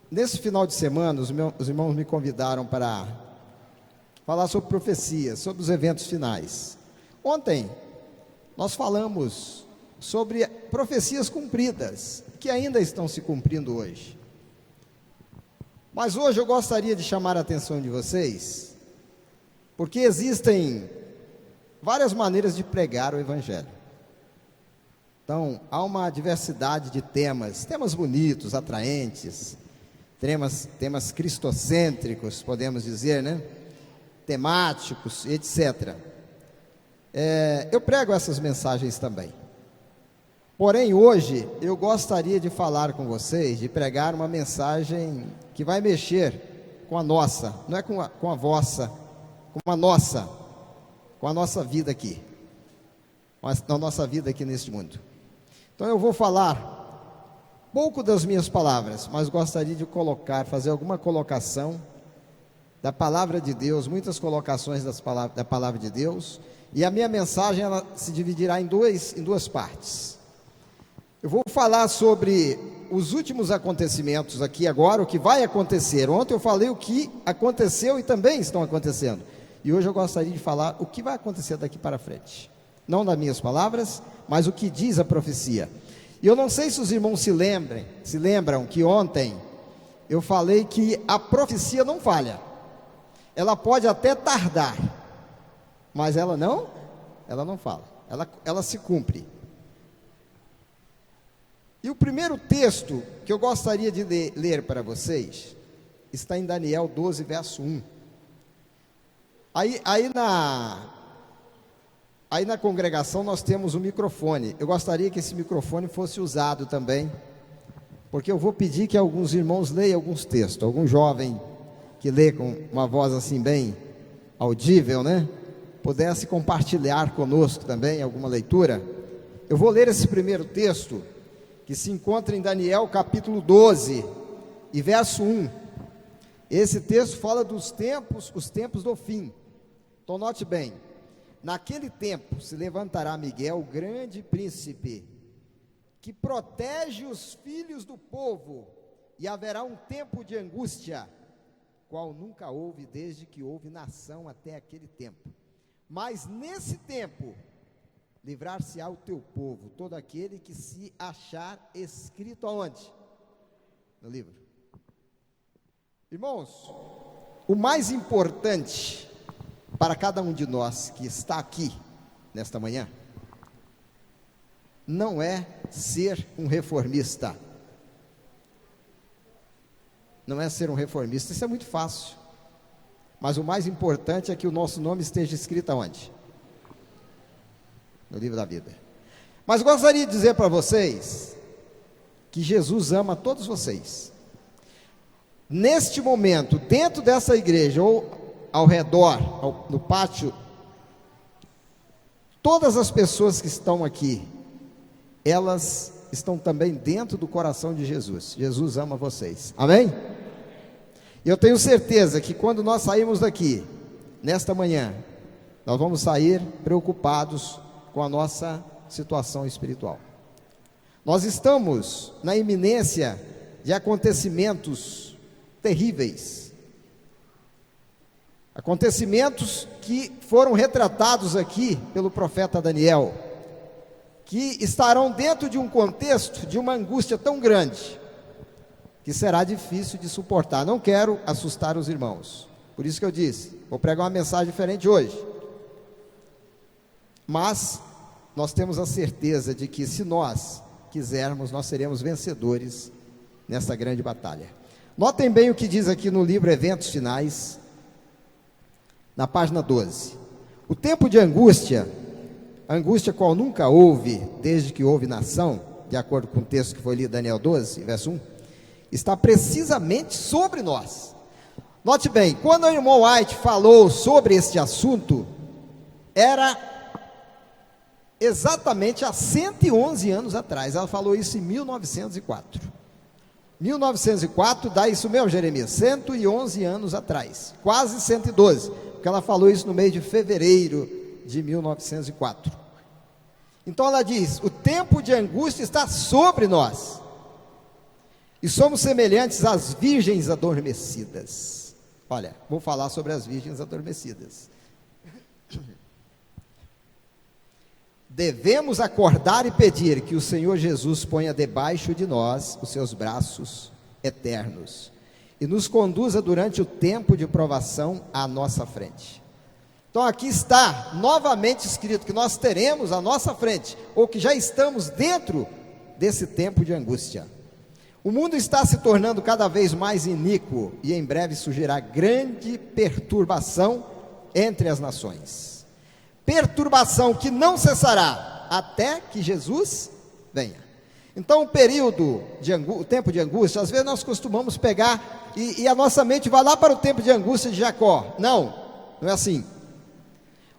Nesse final de semana, os irmãos me convidaram para falar sobre profecias, sobre os eventos finais. Ontem, nós falamos sobre profecias cumpridas, que ainda estão se cumprindo hoje. Mas hoje eu gostaria de chamar a atenção de vocês, porque existem várias maneiras de pregar o Evangelho. Então, há uma diversidade de temas bonitos, atraentes, temas cristocêntricos, podemos dizer, né? Temáticos, etc. Eu prego essas mensagens também. Porém, hoje, eu gostaria de falar com vocês, de pregar uma mensagem que vai mexer com a nossa, não é com a vossa, com a nossa vida aqui, com a nossa vida aqui neste mundo. Então eu vou falar pouco das minhas palavras, mas gostaria de fazer alguma colocação da palavra de Deus, muitas colocações da palavra de Deus, e a minha mensagem ela se dividirá em duas partes. Eu vou falar sobre os últimos acontecimentos aqui agora, o que vai acontecer. Ontem eu falei o que aconteceu e também estão acontecendo, e hoje eu gostaria de falar o que vai acontecer daqui para frente. Não das minhas palavras, mas o que diz a profecia. E eu não sei se os irmãos se lembram que ontem eu falei que a profecia não falha. Ela pode até tardar, mas ela não fala, ela se cumpre. E o primeiro texto que eu gostaria de ler para vocês está em Daniel 12, verso 1. Aí na congregação nós temos um microfone. Eu gostaria que esse microfone fosse usado também, porque eu vou pedir que alguns irmãos leiam alguns textos. Algum jovem que lê com uma voz assim bem audível, né? Pudesse compartilhar conosco também alguma leitura. Eu vou ler esse primeiro texto, que se encontra em Daniel capítulo 12 e verso 1. Esse texto fala dos tempos, os tempos do fim. Então note bem: naquele tempo se levantará Miguel, o grande príncipe, que protege os filhos do povo, e haverá um tempo de angústia, qual nunca houve desde que houve nação até aquele tempo. Mas nesse tempo livrar-se-á o teu povo, todo aquele que se achar escrito aonde? No livro. Irmãos, o mais importante para cada um de nós que está aqui nesta manhã não é ser um reformista. Não é ser um reformista, isso é muito fácil. Mas o mais importante é que o nosso nome esteja escrito aonde? No livro da vida. Mas gostaria de dizer para vocês que Jesus ama todos vocês. Neste momento, dentro dessa igreja ou ao redor, no pátio, todas as pessoas que estão aqui, elas estão também dentro do coração de Jesus. Jesus ama vocês, amém? E eu tenho certeza que quando nós sairmos daqui, nesta manhã, nós vamos sair preocupados com a nossa situação espiritual. Nós estamos na iminência de acontecimentos terríveis, acontecimentos que foram retratados aqui pelo profeta Daniel, que estarão dentro de um contexto de uma angústia tão grande, que será difícil de suportar. Não quero assustar os irmãos, por isso que eu disse, vou pregar uma mensagem diferente hoje, mas nós temos a certeza de que se nós quisermos, nós seremos vencedores nessa grande batalha. Notem bem o que diz aqui no livro Eventos Finais, na página 12. O tempo de angústia, angústia qual nunca houve desde que houve nação, de acordo com o texto que foi lido, Daniel 12, verso 1, está precisamente sobre nós. Note bem, quando o irmão White falou sobre este assunto, era exatamente há 111 anos atrás. Ela falou isso em 1904. 1904 dá isso mesmo, Jeremias, 111 anos atrás, quase 112, porque ela falou isso no mês de fevereiro de 1904. Então ela diz: o tempo de angústia está sobre nós. e somos semelhantes às virgens adormecidas. Olha, vou falar sobre as virgens adormecidas. Devemos acordar e pedir que o Senhor Jesus ponha debaixo de nós os seus braços eternos e nos conduza durante o tempo de provação à nossa frente. Então aqui está novamente escrito que nós teremos à nossa frente, ou que já estamos dentro desse tempo de angústia. O mundo está se tornando cada vez mais iníquo e em breve surgirá grande perturbação entre as nações. Perturbação que não cessará até que Jesus venha. Então o tempo de angústia, às vezes nós costumamos pegar e a nossa mente vai lá para o tempo de angústia de Jacó. Não é assim.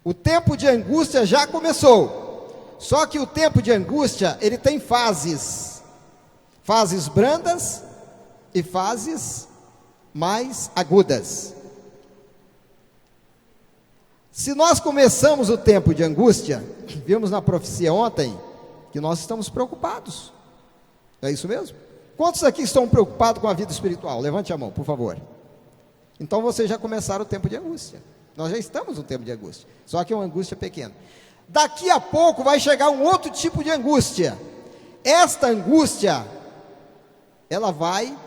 O tempo de angústia já começou, só que o tempo de angústia, ele tem fases brandas e fases mais agudas. Se nós começamos o tempo de angústia, vimos na profecia ontem, que nós estamos preocupados, é isso mesmo? Quantos aqui estão preocupados com a vida espiritual? Levante a mão, por favor. Então vocês já começaram o tempo de angústia. Nós já estamos no tempo de angústia, só que é uma angústia pequena. Daqui a pouco vai chegar um outro tipo de angústia. Esta angústia, ela vai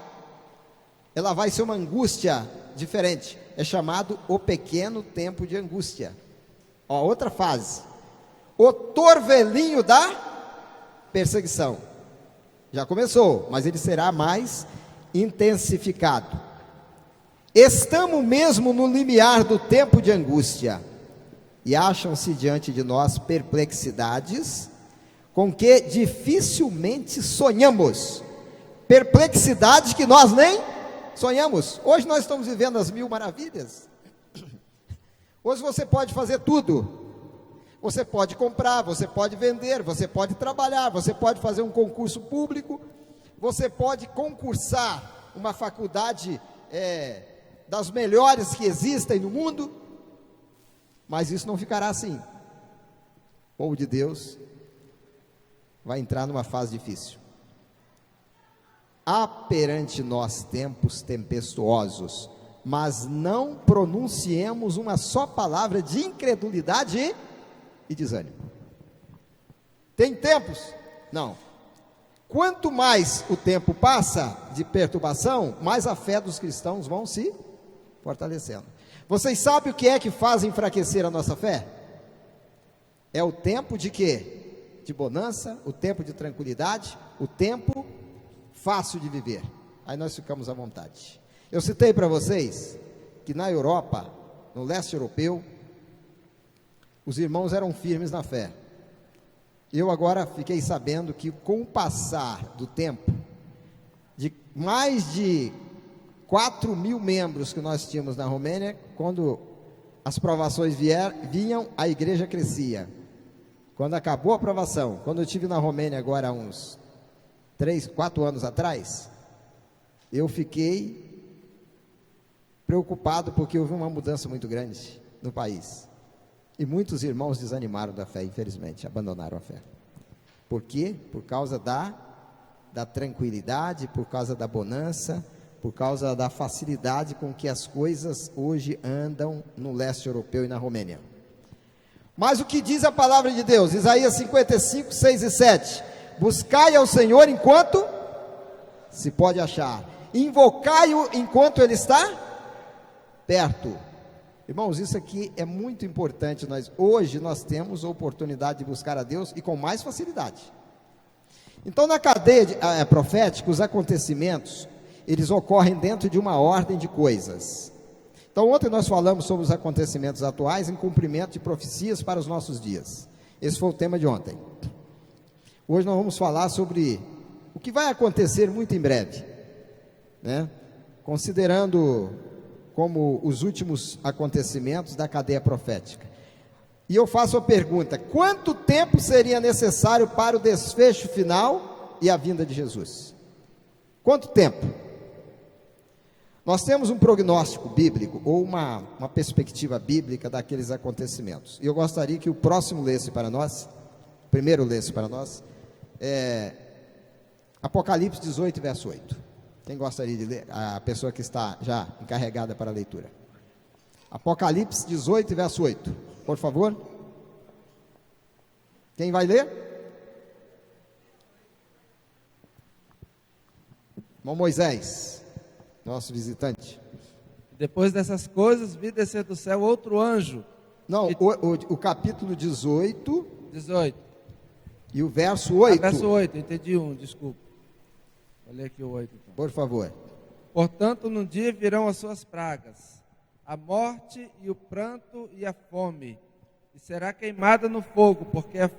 ser uma angústia diferente. É chamado o pequeno tempo de angústia. Outra fase. O torvelinho da perseguição. Já começou, mas ele será mais intensificado. Estamos mesmo no limiar do tempo de angústia, e acham-se diante de nós perplexidades com que dificilmente sonhamos, perplexidades que nós nem sonhamos. Hoje nós estamos vivendo as 1000 maravilhas. Hoje você pode fazer tudo. Você pode comprar, você pode vender, você pode trabalhar, você pode fazer um concurso público, você pode concursar uma faculdade das melhores que existem no mundo, mas isso não ficará assim. O povo de Deus vai entrar numa fase difícil. Há perante nós tempos tempestuosos, mas não pronunciemos uma só palavra de incredulidade e desânimo. Tem tempos? Não. Quanto mais o tempo passa de perturbação, mais a fé dos cristãos vão se fortalecendo. Vocês sabem o que é que faz enfraquecer a nossa fé? É o tempo de quê? De bonança, o tempo de tranquilidade, o tempo fácil de viver. Aí nós ficamos à vontade. Eu citei para vocês que na Europa, no leste europeu, os irmãos eram firmes na fé. Eu agora fiquei sabendo que com o passar do tempo, de mais de 4.000 membros que nós tínhamos na Romênia, quando as provações vinham, a igreja crescia. Quando acabou a provação, quando eu estive na Romênia agora há uns 4 anos atrás, eu fiquei preocupado porque houve uma mudança muito grande no país. E muitos irmãos desanimaram da fé, infelizmente, abandonaram a fé. Por quê? Por causa da tranquilidade, por causa da bonança, por causa da facilidade com que as coisas hoje andam no leste europeu e na Romênia. Mas o que diz a palavra de Deus? Isaías 55, 6 e 7. Buscai ao Senhor enquanto se pode achar. Invocai-o enquanto Ele está perto. Irmãos, isso aqui é muito importante. Hoje nós temos a oportunidade de buscar a Deus e com mais facilidade. Então, na cadeia profética, os acontecimentos, eles ocorrem dentro de uma ordem de coisas. Então, ontem nós falamos sobre os acontecimentos atuais em cumprimento de profecias para os nossos dias. Esse foi o tema de ontem. Hoje nós vamos falar sobre o que vai acontecer muito em breve, né? Considerando como os últimos acontecimentos da cadeia profética. E eu faço a pergunta: quanto tempo seria necessário para o desfecho final e a vinda de Jesus? Quanto tempo? Nós temos um prognóstico bíblico, ou uma perspectiva bíblica daqueles acontecimentos. E eu gostaria que o próximo lesse para nós, primeiro lesse para nós, Apocalipse 18, verso 8. Quem gostaria de ler? A pessoa que está já encarregada para a leitura. Apocalipse 18, verso 8. Por favor. Quem vai ler? Irmão Moisés, nosso visitante. Depois dessas coisas, vi descer do céu outro anjo. Não, o capítulo 18 e o verso 8. Verso 8, entendi desculpa. Vou ler aqui o 8 então. Por favor. Portanto, num dia virão as suas pragas, a morte e o pranto e a fome, e será queimada no fogo, porque é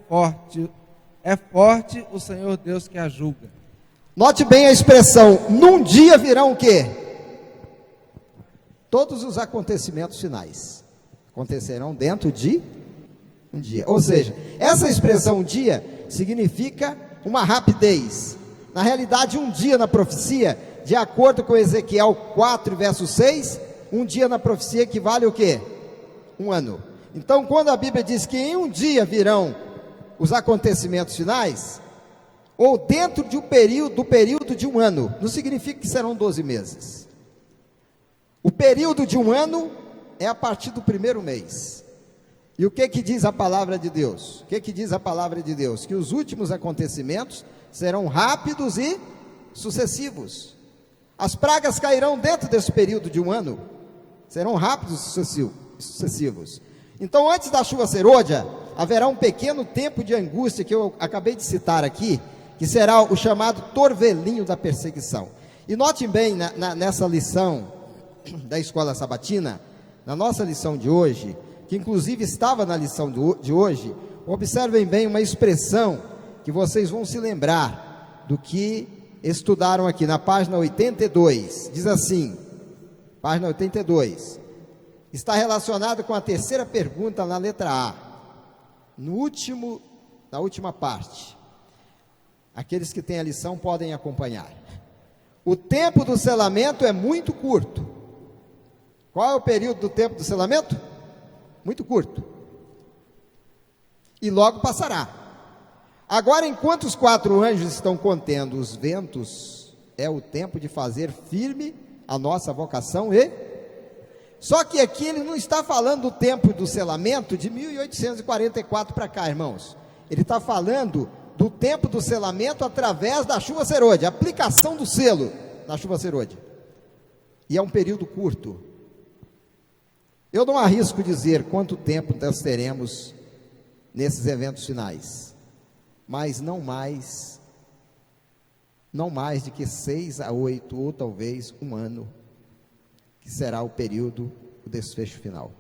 forte o Senhor Deus que a julga. Note bem a expressão, num dia virão o quê? Todos os acontecimentos finais acontecerão dentro de um dia. Ou seja, essa expressão dia significa uma rapidez. Na realidade, um dia na profecia, de acordo com Ezequiel 4, verso 6, um dia na profecia equivale o quê? Um ano. Então, quando a Bíblia diz que em um dia virão os acontecimentos finais, ou dentro de do período de um ano, não significa que serão 12 meses. O período de um ano é a partir do primeiro mês. E o que diz a palavra de Deus? O que diz a palavra de Deus? Que os últimos acontecimentos serão rápidos e sucessivos. As pragas cairão dentro desse período de um ano, serão rápidos e sucessivos. Então, antes da chuva serôdia, haverá um pequeno tempo de angústia, que eu acabei de citar aqui, que será o chamado torvelinho da perseguição. E notem bem, nessa lição da escola sabatina, na nossa lição de hoje, que inclusive estava na lição de hoje, observem bem uma expressão que vocês vão se lembrar do que estudaram aqui na página 82, diz assim, página 82, está relacionado com a terceira pergunta na letra A, na última parte. Aqueles que têm a lição podem acompanhar. O tempo do selamento é muito curto. Qual é o período do tempo do selamento? Muito curto. E logo passará. Agora, enquanto os 4 anjos estão contendo os ventos, é o tempo de fazer firme a nossa vocação Só que aqui ele não está falando do tempo do selamento de 1844 para cá, irmãos. Ele está falando do tempo do selamento através da chuva serôdia, aplicação do selo na chuva serôdia. E é um período curto. Eu não arrisco dizer quanto tempo nós teremos nesses eventos finais, mas não mais de que 6 a 8, ou talvez um ano, que será o período do desfecho final.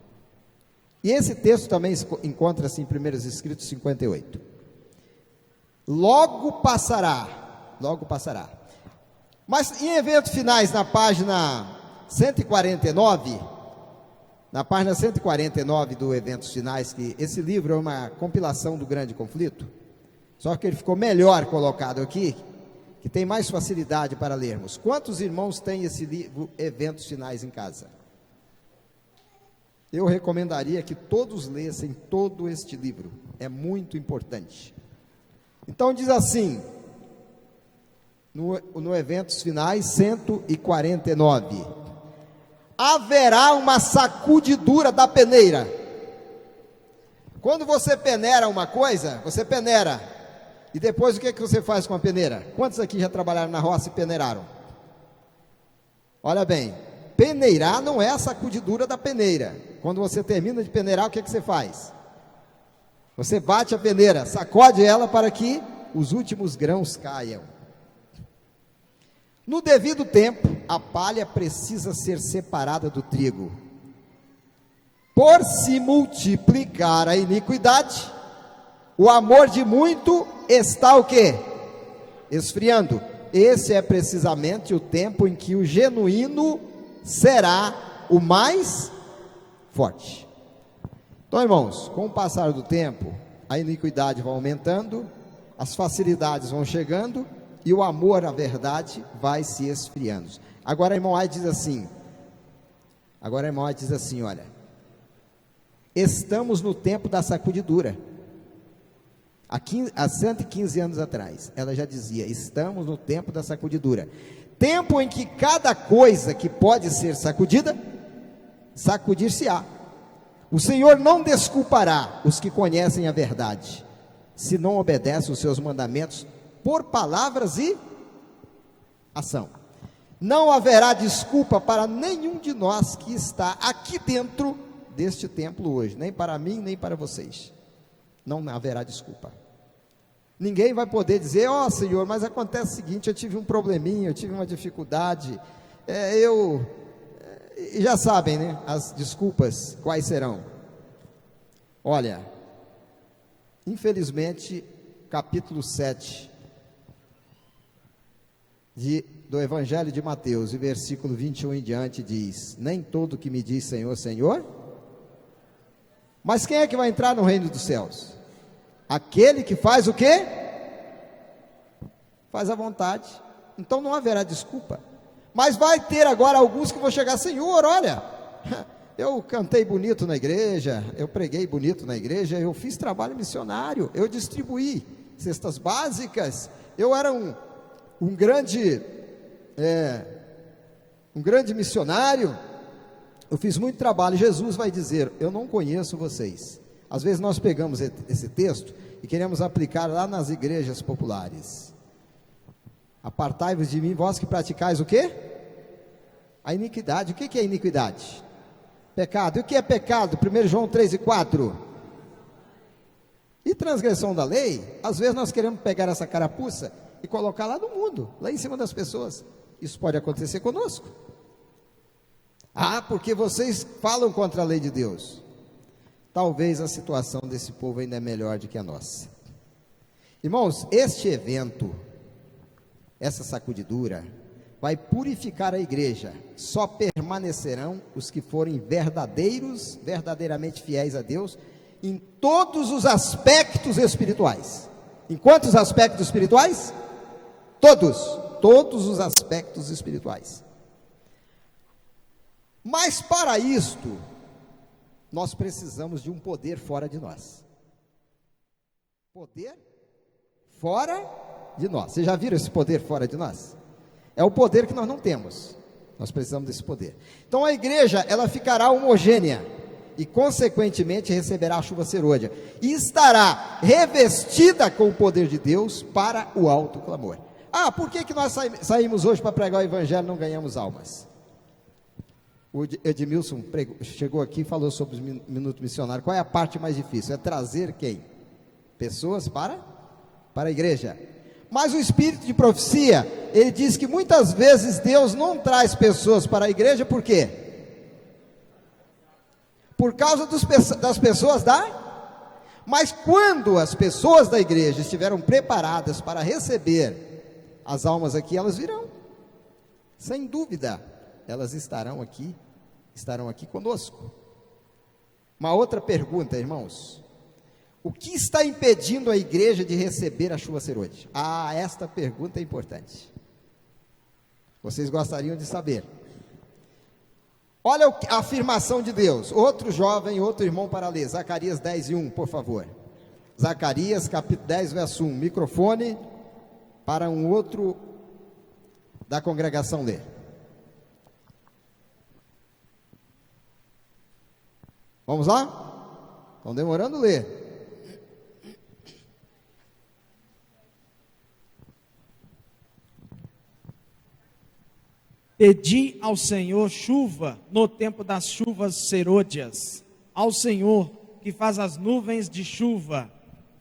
E esse texto também encontra-se em 1 Escritos 58. Logo passará. Mas em eventos finais, na página 149, do Eventos Finais, que esse livro é uma compilação do Grande Conflito, só que ele ficou melhor colocado aqui, que tem mais facilidade para lermos. Quantos irmãos têm esse livro, Eventos Finais, em casa? Eu recomendaria que todos lessem todo este livro, é muito importante. Então diz assim, no Eventos Finais 149, haverá uma sacudidura da peneira. Quando você peneira uma coisa, você peneira, e depois o que você faz com a peneira? Quantos aqui já trabalharam na roça e peneiraram? Olha bem, peneirar não é a sacudidura da peneira. Quando você termina de peneirar, o que você faz? Você bate a peneira, sacode ela para que os últimos grãos caiam. No devido tempo, a palha precisa ser separada do trigo. Por se multiplicar a iniquidade, o amor de muito está o quê? Esfriando. Esse é precisamente o tempo em que o genuíno será o mais forte. Então, irmãos, com o passar do tempo, a iniquidade vai aumentando, as facilidades vão chegando e o amor à verdade vai se esfriando. Agora, irmão Ai diz assim, olha, estamos no tempo da sacudidura. Há 115 anos atrás, ela já dizia, estamos no tempo da sacudidura. tempo em que cada coisa que pode ser sacudida, sacudir-se-á. O Senhor não desculpará os que conhecem a verdade, se não obedecem os seus mandamentos por palavras e ação. Não haverá desculpa para nenhum de nós que está aqui dentro deste templo hoje, nem para mim, nem para vocês. Não haverá desculpa. Ninguém vai poder dizer: ó Senhor, mas acontece o seguinte, eu tive um probleminha, eu tive uma dificuldade, e já sabem, né, as desculpas quais serão. Olha, infelizmente, capítulo 7 do Evangelho de Mateus, e versículo 21 em diante diz: nem todo que me diz Senhor, Senhor, mas quem é que vai entrar no reino dos céus? Aquele que faz o quê? Faz a vontade. Então não haverá desculpa. Mas vai ter agora alguns que vão chegar: Senhor, olha, eu cantei bonito na igreja, eu preguei bonito na igreja, eu fiz trabalho missionário, eu distribuí cestas básicas, eu era um grande missionário, eu fiz muito trabalho. Jesus vai dizer: eu não conheço vocês. Às vezes nós pegamos esse texto e queremos aplicar lá nas igrejas populares. Apartai-vos de mim, vós que praticais o quê? A iniquidade. O que é iniquidade? Pecado. E o que é pecado? 1 João 3 e 4. E transgressão da lei? Às vezes nós queremos pegar essa carapuça e colocar lá no mundo, lá em cima das pessoas. Isso pode acontecer conosco. Ah, porque vocês falam contra a lei de Deus. Talvez a situação desse povo ainda é melhor do que a nossa. Irmãos, este evento, essa sacudidura, vai purificar a igreja. Só permanecerão os que forem verdadeiramente fiéis a Deus, em todos os aspectos espirituais. Em quantos aspectos espirituais? Todos os aspectos espirituais. Mas para isto, nós precisamos de um poder fora de nós. Poder fora de nós. Vocês já viram esse poder fora de nós? É o poder que nós não temos. Nós precisamos desse poder. Então a igreja, ela ficará homogênea e consequentemente receberá a chuva serôdia e estará revestida com o poder de Deus para o alto clamor. Ah, por que nós saímos hoje para pregar o evangelho e não ganhamos almas? O Edmilson chegou aqui e falou sobre o minuto missionário. Qual é a parte mais difícil? É trazer quem? Pessoas para a igreja. Mas o espírito de profecia, ele diz que muitas vezes Deus não traz pessoas para a igreja. Por quê? Por causa das pessoas mas quando as pessoas da igreja estiveram preparadas para receber as almas aqui, elas virão, sem dúvida, elas estarão aqui conosco. Uma outra pergunta, irmãos: o que está impedindo a igreja de receber a chuva serôdia? Ah, esta pergunta é importante. Vocês gostariam de saber. Olha a afirmação de Deus. Outro jovem, outro irmão para ler, Zacarias 10 e 1, por favor. Zacarias capítulo 10, verso 1, microfone para um outro da congregação ler. Vamos lá? Estão demorando a ler. Pedi ao Senhor chuva no tempo das chuvas serôdias. Ao Senhor que faz as nuvens de chuva,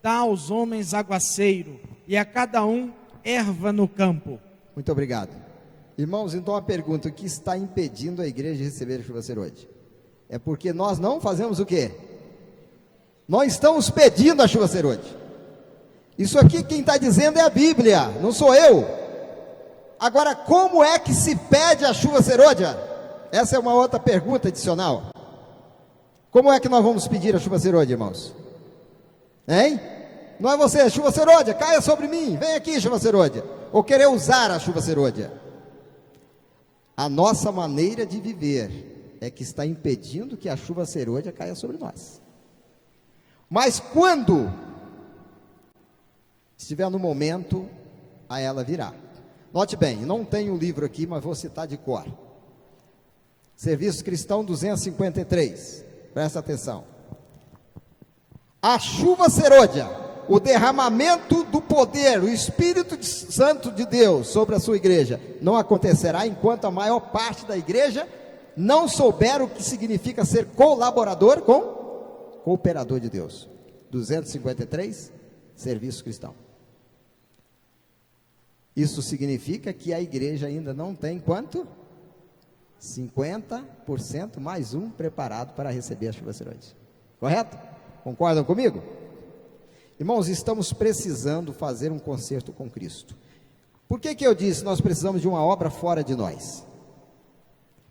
dá aos homens aguaceiro e a cada um erva no campo. Muito obrigado. Irmãos, então a pergunta: o que está impedindo a igreja de receber a chuva serôdia? É porque nós não fazemos o quê? Nós estamos pedindo a chuva serôdia. Isso aqui quem está dizendo é a Bíblia, não sou eu. Agora, como é que se pede a chuva serôdia? Essa é uma outra pergunta adicional. Como é que nós vamos pedir a chuva serôdia, irmãos? Hein? Não é você: chuva serôdia, caia sobre mim, vem aqui chuva serôdia, ou querer usar a chuva serôdia. A nossa maneira de viver é que está impedindo que a chuva serôdia caia sobre nós. Mas quando estiver no momento, a ela virá. Note bem, não tenho o livro aqui, mas vou citar de cor. Serviço Cristão 253, presta atenção. A chuva serôdia, o derramamento do poder, o Espírito Santo de Deus sobre a sua igreja, não acontecerá enquanto a maior parte da igreja não souber o que significa ser colaborador com cooperador de Deus. 253, Serviço Cristão. Isso significa que a igreja ainda não tem quanto? 50% mais um preparado para receber a chuva serôdia. Correto? Concordam comigo? Irmãos, estamos precisando fazer um concerto com Cristo. Por que eu disse nós precisamos de uma obra fora de nós?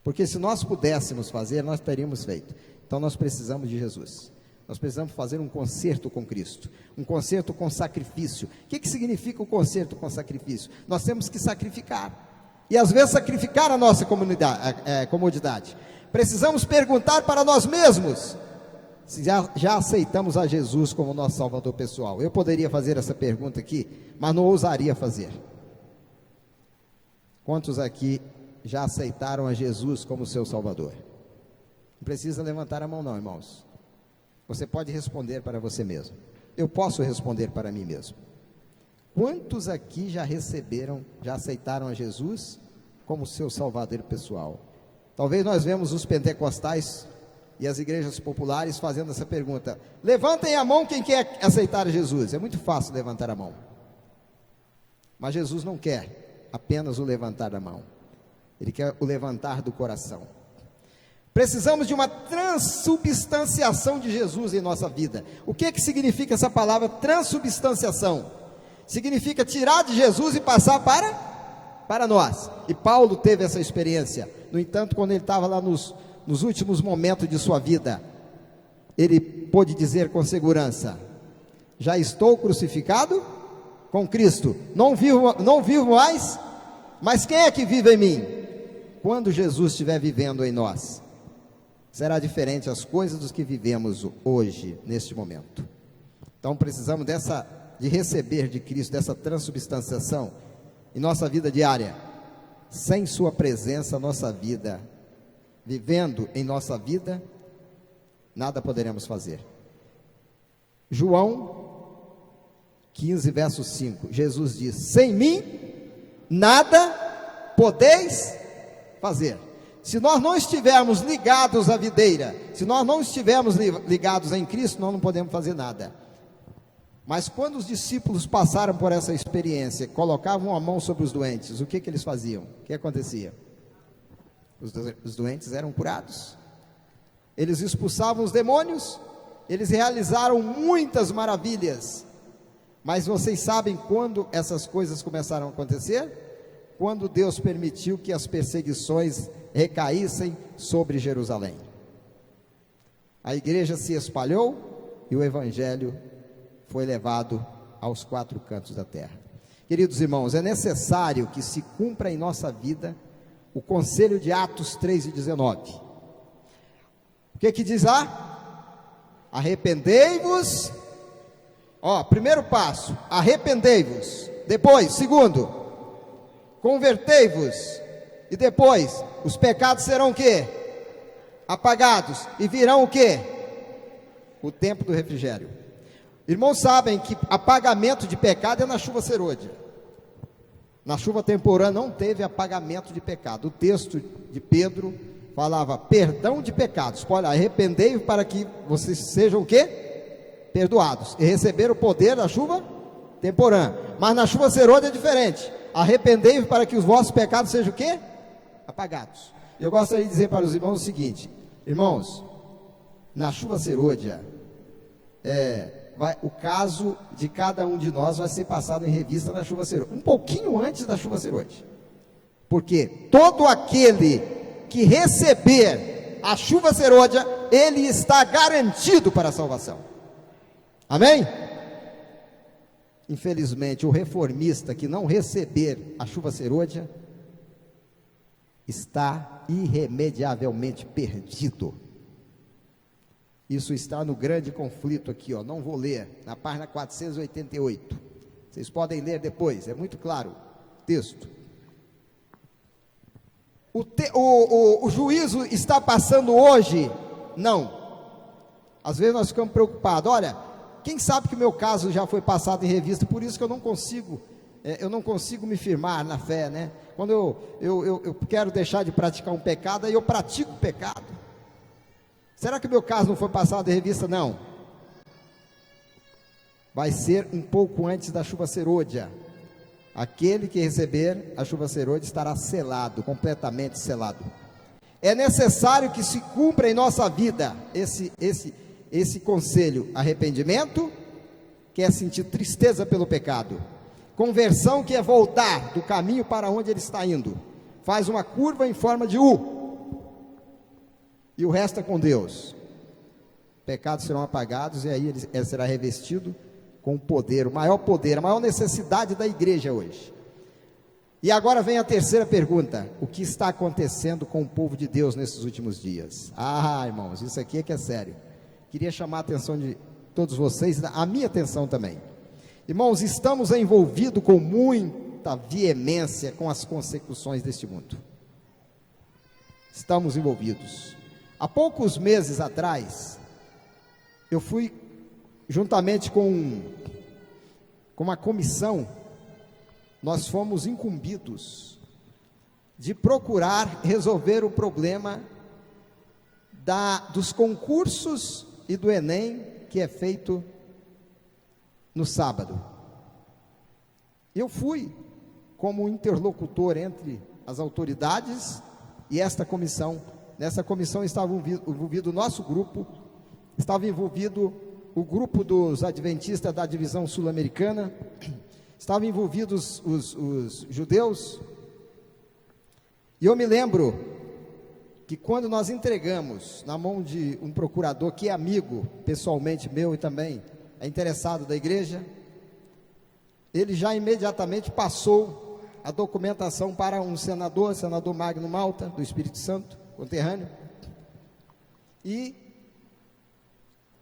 Porque se nós pudéssemos fazer, nós teríamos feito. Então nós precisamos de Jesus. Nós precisamos fazer um concerto com Cristo, um concerto com sacrifício. O que significa o concerto com sacrifício? Nós temos que sacrificar, e às vezes sacrificar a nossa comodidade. Precisamos perguntar para nós mesmos, se já aceitamos a Jesus como nosso Salvador pessoal. Eu poderia fazer essa pergunta aqui, mas não ousaria fazer. Quantos aqui já aceitaram a Jesus como seu Salvador? Não precisa levantar a mão não, irmãos. Você pode responder para você mesmo. Eu posso responder para mim mesmo. Quantos aqui já aceitaram a Jesus como seu Salvador pessoal? Talvez nós vemos os pentecostais e as igrejas populares fazendo essa pergunta. Levantem a mão quem quer aceitar a Jesus. É muito fácil levantar a mão. Mas Jesus não quer apenas o levantar da mão. Ele quer o levantar do coração. Precisamos de uma transubstanciação de Jesus em nossa vida. O que significa essa palavra transubstanciação? Significa tirar de Jesus e passar para nós. E Paulo teve essa experiência. No entanto, quando ele estava lá nos últimos momentos de sua vida, ele pôde dizer com segurança: já estou crucificado com Cristo, não vivo mais, mas quem é que vive em mim? Quando Jesus estiver vivendo em nós, será diferente as coisas dos que vivemos hoje, neste momento. Então precisamos de receber de Cristo, dessa transubstanciação em nossa vida diária. Sem sua presença, nossa vida, vivendo em nossa vida, nada poderemos fazer. João 15, verso 5, Jesus diz: sem mim, nada podeis fazer. Se nós não estivermos ligados à videira, se nós não estivermos ligados em Cristo, nós não podemos fazer nada. Mas quando os discípulos passaram por essa experiência, colocavam a mão sobre os doentes, o que eles faziam? O que acontecia? Os doentes eram curados, eles expulsavam os demônios, eles realizaram muitas maravilhas. Mas vocês sabem quando essas coisas começaram a acontecer? Quando Deus permitiu que as perseguições recaíssem sobre Jerusalém. A igreja se espalhou e o evangelho foi levado aos quatro cantos da terra. Queridos irmãos, é necessário que se cumpra em nossa vida o conselho de Atos 3:19. O que diz lá? Arrependei-vos. Primeiro passo, arrependei-vos. Depois, segundo, convertei-vos. E depois, os pecados serão o quê? Apagados. E virão o quê? O tempo do refrigério. Irmãos sabem que apagamento de pecado é na chuva serôdia. Na chuva temporã não teve apagamento de pecado. O texto de Pedro falava perdão de pecados. Olha, arrependei-vos para que vocês sejam o quê? Perdoados. E receber o poder da chuva temporã. Mas na chuva serôdia é diferente. Arrependei-vos para que os vossos pecados sejam o quê? Apagados. Eu gostaria de dizer para os irmãos o seguinte: irmãos, na chuva serôdia, o caso de cada um de nós vai ser passado em revista na chuva serôdia, um pouquinho antes da chuva serôdia, porque todo aquele que receber a chuva serôdia, ele está garantido para a salvação. Amém? Infelizmente, o reformista que não receber a chuva serôdia está irremediavelmente perdido. Isso está no grande conflito aqui, não vou ler, na página 488. Vocês podem ler depois, é muito claro o texto. O juízo está passando hoje? Não. Às vezes nós ficamos preocupados. Olha, quem sabe que o meu caso já foi passado em revista, por isso que eu não consigo me firmar na fé, né? Quando eu quero deixar de praticar um pecado, aí eu pratico o pecado. Será que o meu caso não foi passado em revista? Não. Vai ser um pouco antes da chuva serôdia. Aquele que receber a chuva serôdia estará selado, completamente selado. É necessário que se cumpra em nossa vida esse conselho: arrependimento, que é sentir tristeza pelo pecado; conversão, que é voltar do caminho para onde ele está indo, faz uma curva em forma de U, e o resto é com Deus. Pecados serão apagados, e aí ele será revestido com o poder, o maior, a maior necessidade da igreja hoje. E agora vem a terceira pergunta: o que está acontecendo com o povo de Deus nesses últimos dias? Irmãos, isso aqui é que é sério. Queria chamar a atenção de todos vocês, a minha atenção também. Irmãos, estamos envolvidos com muita veemência com as consecuções deste mundo. Estamos envolvidos. Há poucos meses atrás, eu fui, juntamente com uma comissão, nós fomos incumbidos de procurar resolver o problema dos concursos e do Enem, que é feito no sábado. Eu fui como interlocutor entre as autoridades e esta comissão. Nessa comissão estava envolvido o nosso grupo, estava envolvido o grupo dos adventistas da divisão sul-americana, estavam envolvidos os judeus. E eu me lembro que quando nós entregamos na mão de um procurador que é amigo pessoalmente meu e também é interessado da igreja, ele já imediatamente passou a documentação para um senador Magno Malta, do Espírito Santo, conterrâneo. E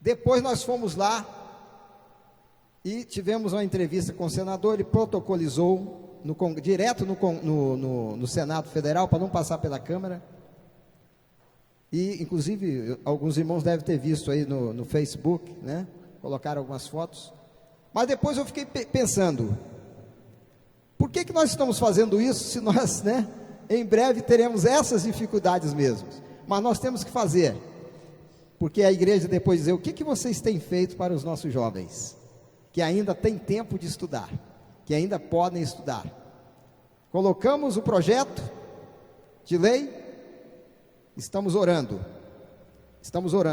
depois nós fomos lá e tivemos uma entrevista com o senador. Ele protocolizou direto no Senado Federal, para não passar pela Câmara. E inclusive alguns irmãos devem ter visto aí no Facebook, né? Colocaram algumas fotos. Mas depois eu fiquei pensando: por que nós estamos fazendo isso, se nós, né, em breve teremos essas dificuldades mesmo? Mas nós temos que fazer, porque a igreja depois dizer: o que vocês têm feito para os nossos jovens, que ainda têm tempo de estudar, que ainda podem estudar? Colocamos o projeto de lei, estamos orando,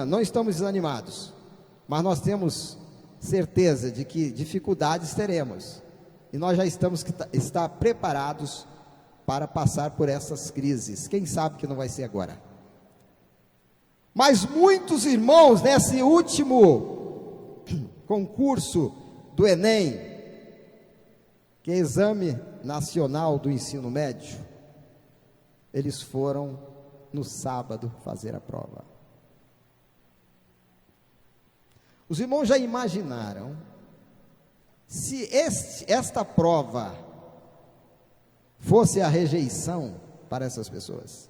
não estamos desanimados, mas nós temos certeza de que dificuldades teremos, e nós já estamos preparados para passar por essas crises. Quem sabe que não vai ser agora. Mas muitos irmãos, nesse último concurso do Enem, que é Exame Nacional do Ensino Médio, eles foram no sábado fazer a prova. Os irmãos já imaginaram se esta prova fosse a rejeição para essas pessoas?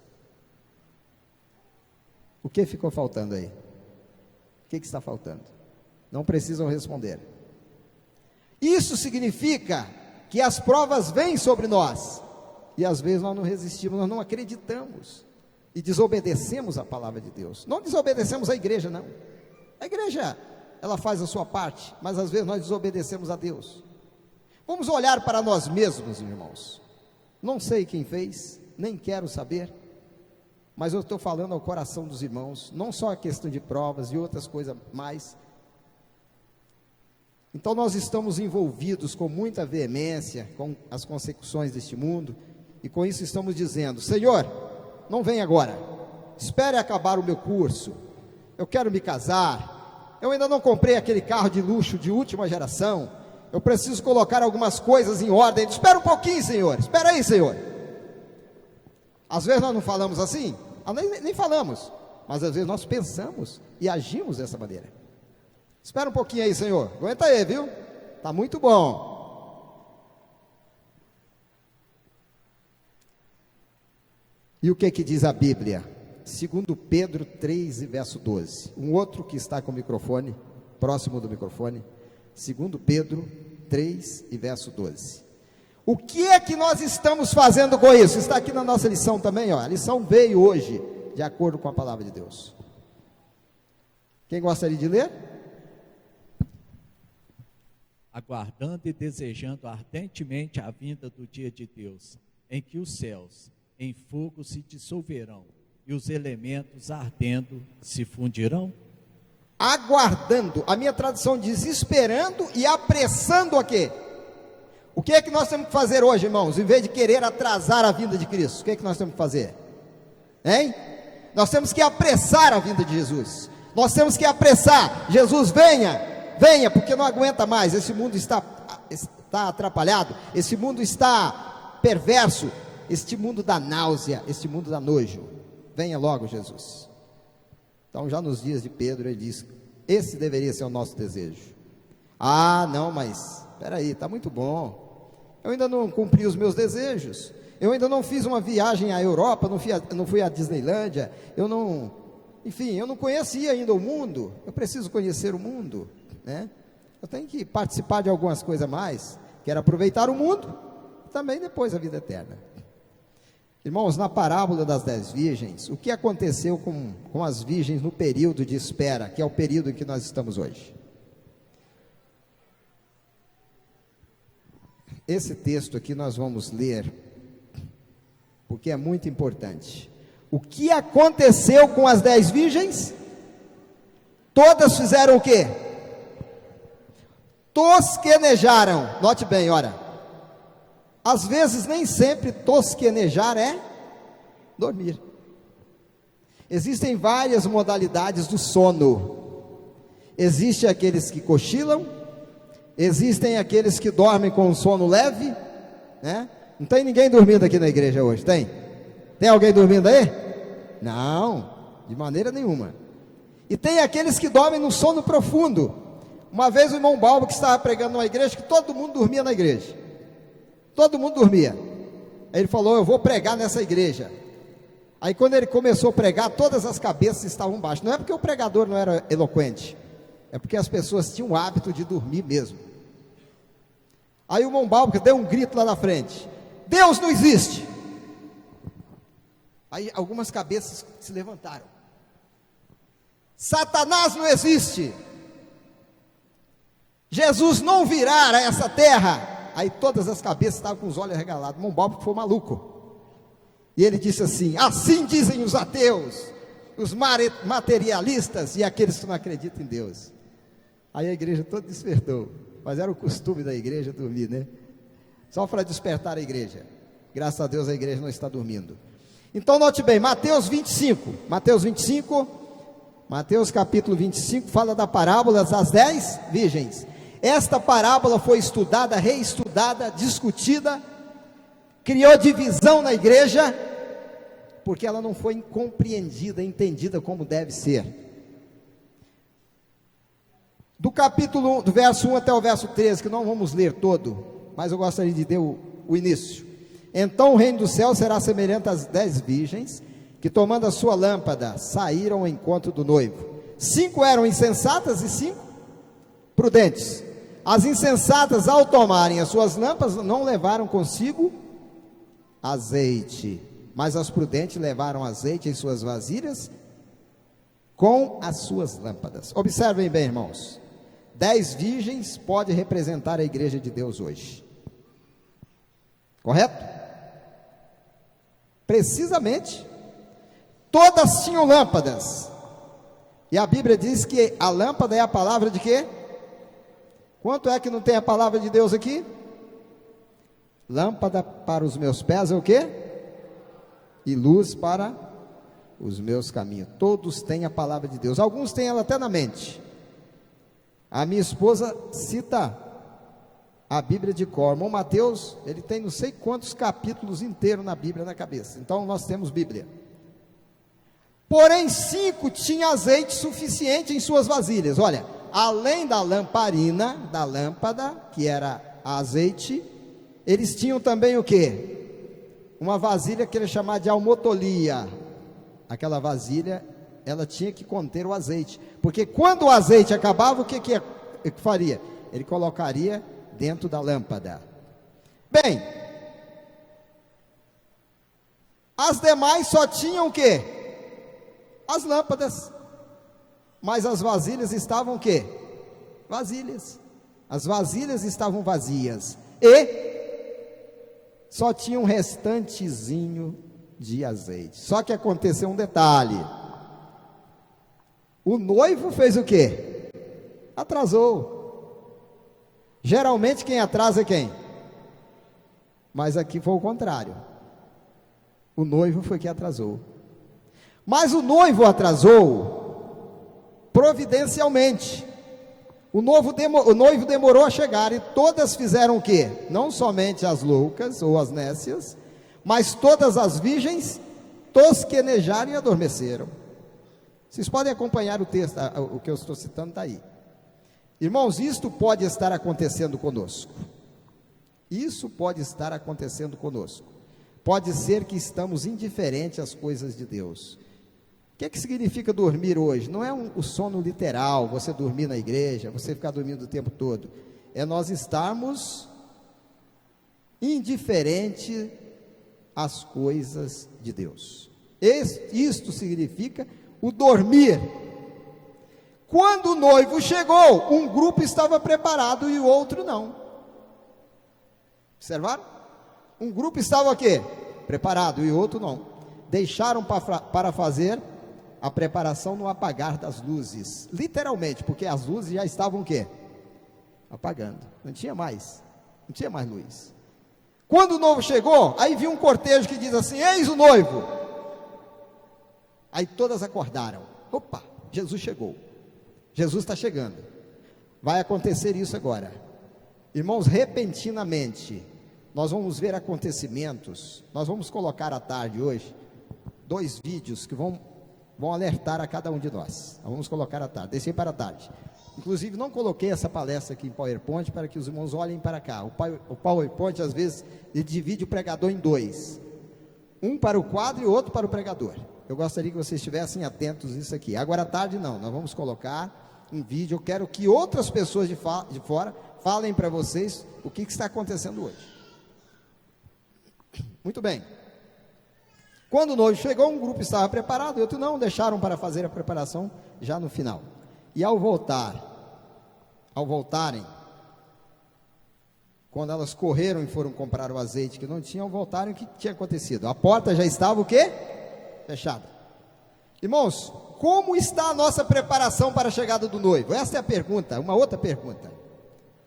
O que ficou faltando aí? O que está faltando? Não precisam responder. Isso significa que as provas vêm sobre nós, e às vezes nós não resistimos, nós não acreditamos, e desobedecemos a palavra de Deus. Não desobedecemos a igreja, não. A igreja, ela faz a sua parte, mas às vezes nós desobedecemos a Deus. Vamos olhar para nós mesmos, irmãos. Não sei quem fez, nem quero saber, mas eu estou falando ao coração dos irmãos, não só a questão de provas e outras coisas mais. Então nós estamos envolvidos com muita veemência com as consecuções deste mundo, e com isso estamos dizendo: Senhor, não vem agora, espere acabar o meu curso, eu quero me casar, eu ainda não comprei aquele carro de luxo de última geração, eu preciso colocar algumas coisas em ordem. Espera um pouquinho, Senhor, espera aí, Senhor. Às vezes nós não falamos assim, nem falamos, mas às vezes nós pensamos e agimos dessa maneira. Espera um pouquinho aí, Senhor, aguenta aí, viu? Está muito bom. E o que diz a Bíblia? Segundo Pedro 3 e verso 12. Um outro que está com o microfone, próximo do microfone. Segundo Pedro 3 e verso 12. O que é que nós estamos fazendo com isso? Está aqui na nossa lição também, ó. A lição veio hoje, de acordo com a palavra de Deus. Quem gostaria de ler? Aguardando e desejando ardentemente a vinda do dia de Deus, em que os céus em fogo se dissolverão e os elementos ardendo se fundirão? Aguardando, a minha tradução diz esperando e apressando a quê? O que é que nós temos que fazer hoje, irmãos? Em vez de querer atrasar a vinda de Cristo, o que é que nós temos que fazer? Hein? Nós temos que apressar a vinda de Jesus. Nós temos que apressar. Jesus, venha, porque não aguenta mais. Esse mundo está atrapalhado. Esse mundo está perverso. Este mundo dá náusea, este mundo dá nojo. Venha logo, Jesus. Então, já nos dias de Pedro, ele diz: esse deveria ser o nosso desejo. Ah, não, mas espera aí, está muito bom. Eu ainda não cumpri os meus desejos. Eu ainda não fiz uma viagem à Europa, não fui à Disneylândia. Eu não conhecia ainda o mundo. Eu preciso conhecer o mundo, né? Eu tenho que participar de algumas coisas a mais. Quero aproveitar o mundo e também depois a vida eterna. Irmãos, na parábola das 10 virgens, o que aconteceu com as virgens no período de espera, que é o período em que nós estamos hoje? Esse texto aqui nós vamos ler, porque é muito importante. O que aconteceu com as 10 virgens? Todas fizeram o quê? Tosquenejaram. Note bem, ora. Às vezes nem sempre tosquenejar é dormir. Existem várias modalidades do sono. Existem aqueles que cochilam, existem aqueles que dormem com um sono leve, né? Não tem ninguém dormindo aqui na igreja hoje, tem? Tem alguém dormindo aí? Não, de maneira nenhuma. E tem aqueles que dormem no sono profundo. Uma vez o irmão Balbo, que estava pregando numa igreja, que todo mundo dormia na igreja. Todo mundo dormia. Aí ele falou: eu vou pregar nessa igreja. Aí quando ele começou a pregar, todas as cabeças estavam baixas. Não é porque o pregador não era eloquente, é porque as pessoas tinham o hábito de dormir mesmo. Aí o irmão Balbo deu um grito lá na frente: Deus não existe. Aí algumas cabeças se levantaram: Satanás não existe. Jesus não virá a essa terra. Aí todas as cabeças estavam com os olhos arregalados. O irmão Balbo foi maluco. E ele disse assim: assim dizem os ateus, os materialistas e aqueles que não acreditam em Deus. Aí a igreja toda despertou. Mas era o costume da igreja dormir, né? Só para despertar a igreja. Graças a Deus a igreja não está dormindo. Então note bem, Mateus 25. Mateus capítulo 25 fala da parábola das 10 virgens. Esta parábola foi estudada, reestudada, discutida, criou divisão na igreja, porque ela não foi compreendida, entendida como deve ser. Do capítulo 1, do verso 1 até o verso 13, que não vamos ler todo, mas eu gostaria de ler o início. Então o reino do céu será semelhante às 10 virgens, que tomando a sua lâmpada, saíram ao encontro do noivo. 5 eram insensatas e 5 prudentes. As insensatas, ao tomarem as suas lâmpadas, não levaram consigo azeite, mas as prudentes levaram azeite em suas vasilhas com as suas lâmpadas. Observem bem, irmãos, 10 virgens pode representar a igreja de Deus hoje, correto? Precisamente, todas tinham lâmpadas, e a Bíblia diz que a lâmpada é a palavra de quê? Quanto é que não tem a palavra de Deus aqui? Lâmpada para os meus pés é o quê? E luz para os meus caminhos. Todos têm a palavra de Deus. Alguns têm ela até na mente. A minha esposa cita a Bíblia de cor. Irmão Mateus, ele tem não sei quantos capítulos inteiros na Bíblia na cabeça. Então nós temos Bíblia. Porém 5 tinham azeite suficiente em suas vasilhas. Olha, além da lamparina, da lâmpada, que era azeite, eles tinham também o quê? uma vasilha que ele chamava de almotolia. Aquela vasilha, ela tinha que conter o azeite, porque quando o azeite acabava, o que faria? Ele colocaria dentro da lâmpada. Bem, as demais só tinham o quê? As lâmpadas, mas as vasilhas estavam o quê? Vasilhas. As vasilhas estavam vazias e só tinha um restantezinho de azeite. Só que aconteceu um detalhe: o noivo fez o quê? Atrasou. Geralmente quem atrasa é quem? Mas aqui foi o contrário. O noivo foi que atrasou. Mas o noivo atrasou providencialmente. O noivo demorou a chegar, e todas fizeram o quê? Não somente as loucas ou as nécias, mas todas as virgens tosquenejaram e adormeceram. Vocês podem acompanhar o texto, o que eu estou citando está aí. Irmãos, isto pode estar acontecendo conosco. Isso pode estar acontecendo conosco. Pode ser que estamos indiferentes às coisas de Deus. O que significa dormir hoje? Não é o sono literal, você dormir na igreja, você ficar dormindo o tempo todo. É nós estarmos indiferentes às coisas de Deus. Isto significa o dormir. Quando o noivo chegou, um grupo estava preparado e o outro não. Observaram? Um grupo estava o quê? Preparado e o outro não. Deixaram para fazer a preparação no apagar das luzes, literalmente, porque as luzes já estavam o quê? Apagando, não tinha mais luz. Quando o noivo chegou, aí viu um cortejo que diz assim: eis o noivo. Aí todas acordaram. Opa, Jesus chegou, Jesus está chegando, vai acontecer isso agora. Irmãos, repentinamente, nós vamos ver acontecimentos. Nós vamos colocar à tarde hoje 2 vídeos que vão alertar a cada um de nós. Vamos colocar à tarde, deixei para a tarde. Inclusive não coloquei essa palestra aqui em PowerPoint para que os irmãos olhem para cá. O PowerPoint às vezes ele divide o pregador em 2, um para o quadro e outro para o pregador. Eu gostaria que vocês estivessem atentos a isso aqui. Agora à tarde não, nós vamos colocar um vídeo. Eu quero que outras pessoas de fora falem para vocês o que está acontecendo hoje. Muito bem. Quando o noivo chegou, um grupo estava preparado e outro não, deixaram para fazer a preparação já no final. E ao voltarem, quando elas correram e foram comprar o azeite que não tinham, voltaram, o que tinha acontecido? A porta já estava o quê? Fechada. Irmãos, como está a nossa preparação para a chegada do noivo? Essa é a pergunta, uma outra pergunta.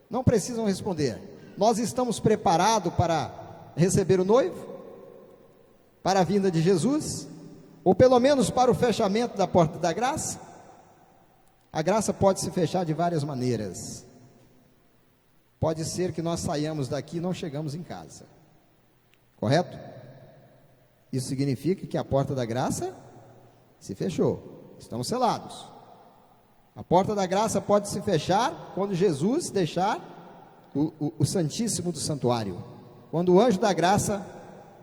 Não precisam responder. Nós estamos preparados para receber o noivo? Para a vinda de Jesus? Ou pelo menos para o fechamento da porta da graça? A graça pode se fechar de várias maneiras. Pode ser que nós saiamos daqui e não chegamos em casa. Correto? Isso significa que a porta da graça se fechou. Estamos selados. A porta da graça pode se fechar quando Jesus deixar o Santíssimo do Santuário. Quando o anjo da graça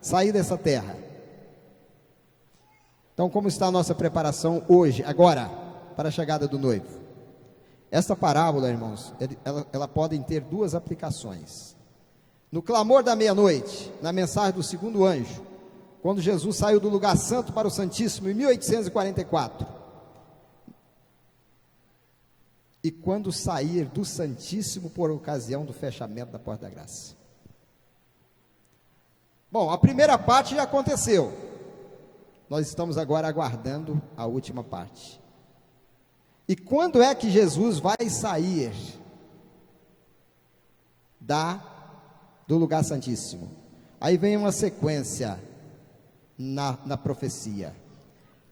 sair dessa terra. Então, como está a nossa preparação hoje, agora, para a chegada do noivo? Esta parábola, irmãos, ela pode ter 2 aplicações. No clamor da meia-noite, na mensagem do segundo anjo, quando Jesus saiu do lugar santo para o Santíssimo em 1844, e quando sair do Santíssimo por ocasião do fechamento da porta da graça. Bom, a primeira parte já aconteceu. Nós estamos agora aguardando a última parte. E quando é que Jesus vai sair do lugar santíssimo? Aí vem uma sequência na profecia.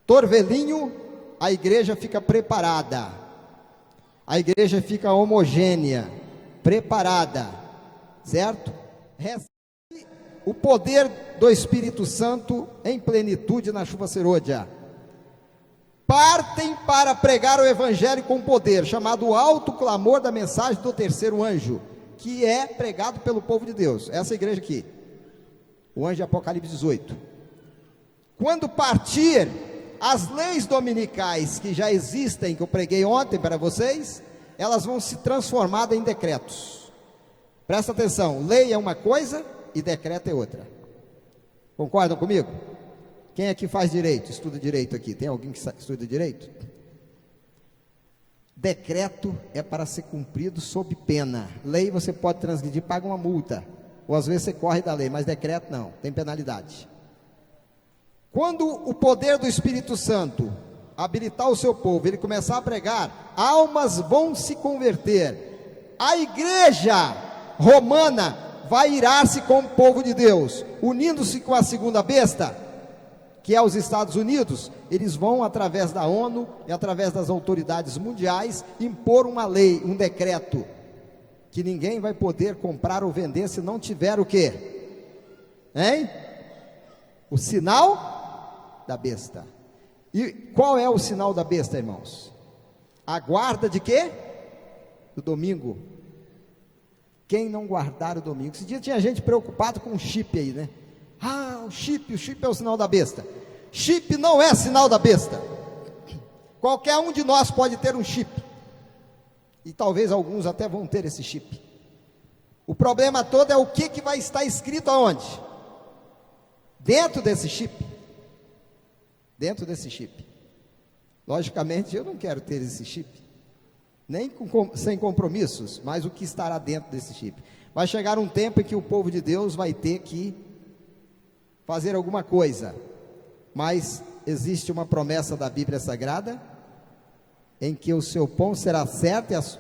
Torvelinho, a igreja fica preparada. A igreja fica homogênea, preparada, certo? Recebe o poder do Espírito Santo em plenitude na chuva serôdia. Partem para pregar o evangelho com poder, chamado alto clamor da mensagem do terceiro anjo, que é pregado pelo povo de Deus, essa igreja aqui. O anjo de Apocalipse 18. Quando partir, as leis dominicais que já existem, que eu preguei ontem para vocês, elas vão se transformar em decretos. Presta atenção, lei é uma coisa e decreto é outra. Concordam comigo? Quem aqui faz direito, estuda direito aqui? Tem alguém que estuda direito? Decreto é para ser cumprido sob pena. Lei você pode transgredir, paga uma multa, ou às vezes você corre da lei, mas decreto não, tem penalidade. Quando o poder do Espírito Santo habilitar o seu povo, ele começar a pregar, almas vão se converter. A igreja romana vai irar-se com o povo de Deus, unindo-se com a segunda besta, que é os Estados Unidos. Eles vão, através da ONU e através das autoridades mundiais, impor uma lei, um decreto, que ninguém vai poder comprar ou vender se não tiver o quê? Hein? O sinal da besta. E qual é o sinal da besta, irmãos? A guarda de quê? Do domingo. Quem não guardar o domingo? Esse dia tinha gente preocupado com o chip aí, né? Ah, o chip é o sinal da besta. Chip não é sinal da besta. Qualquer um de nós pode ter um chip. E talvez alguns até vão ter esse chip. O problema todo é o que vai estar escrito aonde? Dentro desse chip. Dentro desse chip. Logicamente eu não quero ter esse chip, nem sem compromissos, mas o que estará dentro desse chip. Vai chegar um tempo em que o povo de Deus vai ter que fazer alguma coisa, mas existe uma promessa da Bíblia Sagrada, em que o seu pão será certo e as